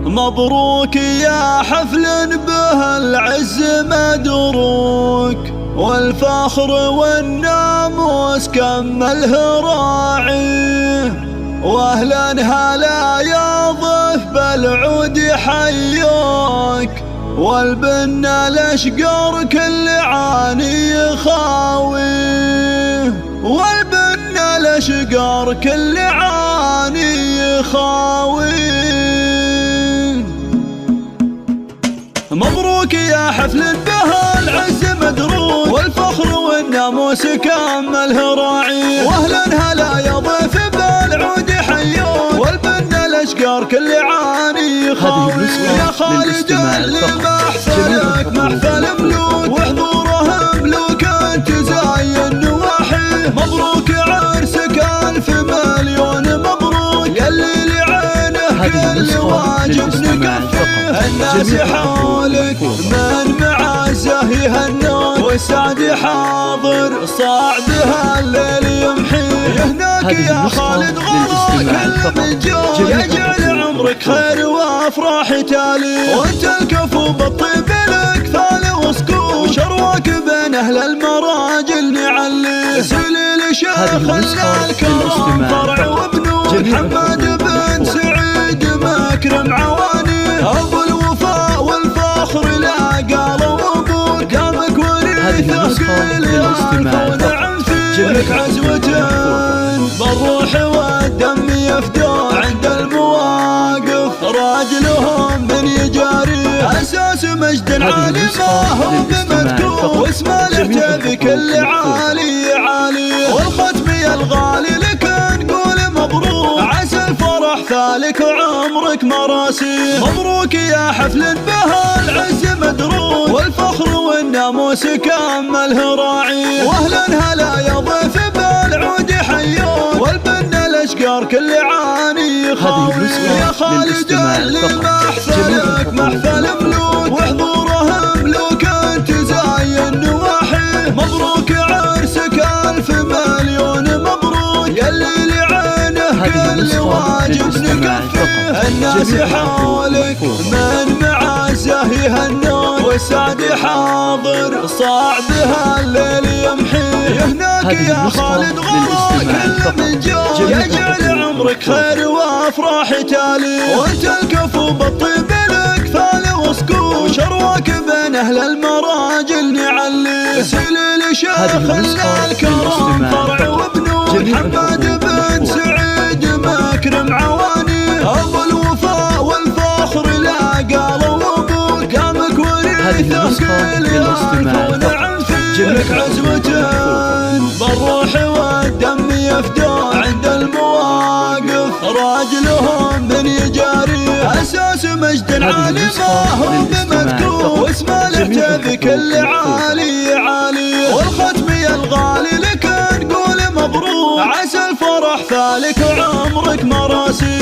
مبروك يا حفل به العز مدروك، والفخر والناموس كمله راعيه، واهلا هلا يا ضيف بالعود حيوك، والبنا الاشقر كل عاني يخاويه، والبنا الاشقر كل عاني يخاويه. مبروك يا حفل به العز مدروك، والفخر والناموس كمله راعيه، واهلا هلا يا ضيف بالعود حيوك، والبنا الاشقر كل عاني يخاويه. يا خالد اللي محفلك محفل ملوك، وحضوره ملوك انت زاين نواحيه، مبروك عرسك الف مليون مبروك، يلي لعينه كل واجب نكفيه، الناس حولك من معزه يهنون، والسعد حاضر صاعدها الليل يمحيه، هناك يا خالد غلاك المنجون، يجعل عمرك خير وافراح تالي، وانت الكفو بالطيب لك ثالي وسكون، وشرواك بين اهل المراجل نعلي، سليل شيخنا الكرم فرع وبنود، محمد بن سعيد مكرم عواني، ابو الوفاء والفخر لا قال وابوك، قامك وريثه كل يوم ونعم فيك عزوة، بالروح والدم يفدون عند المواقف، راجلهم من يجاري اساس مجد عالي ما هو بمذكور، واسمه له بكل عالي عالي، والختم يا الغالي لك نقول مبروك، عسى الفرح ثالك وعمرك مراسي، مبروك يا حفل به العز مدروك، والفخر والناموس كمله راعي، واهلا هلا يا ضيف بالعود حيوك، والبنا الاشقر كل عاني يخاويه. يا خالد اللي محفلك محفل ملوك، وحضوره ملوك انت زاين نواحيه، مبروك عرسك الف مليون مبروك، يلي لعينه كل واجب نكفيه، الناس حولك من معزه يهنون، والسعد حاضر صاعدها الليل يمحيه، هناك يا خالد غلاك المنجون، يجعل عمرك خير وافراح تالي، وانت الكفو بالطيب لك ثالي وسكون، وشرواك بين اهل المراجل نعلي، سليل شيخنا الكرم فرع وبنود، محمد بن سعيد مكرم عواني، ابو الوفاء والفخر لا قال وابوك، قامك وريثه كل يوم ونعم فيك عزوة، بالروح والدم يفدون عند المواقف، راجلهم من يجاري اساس مجد عالي ما هو بمذكور، واسمه له بكل عالي عالي، والختم يا الغالي لك نقول مبروك، عسى الفرح ثالك وعمرك مراسي.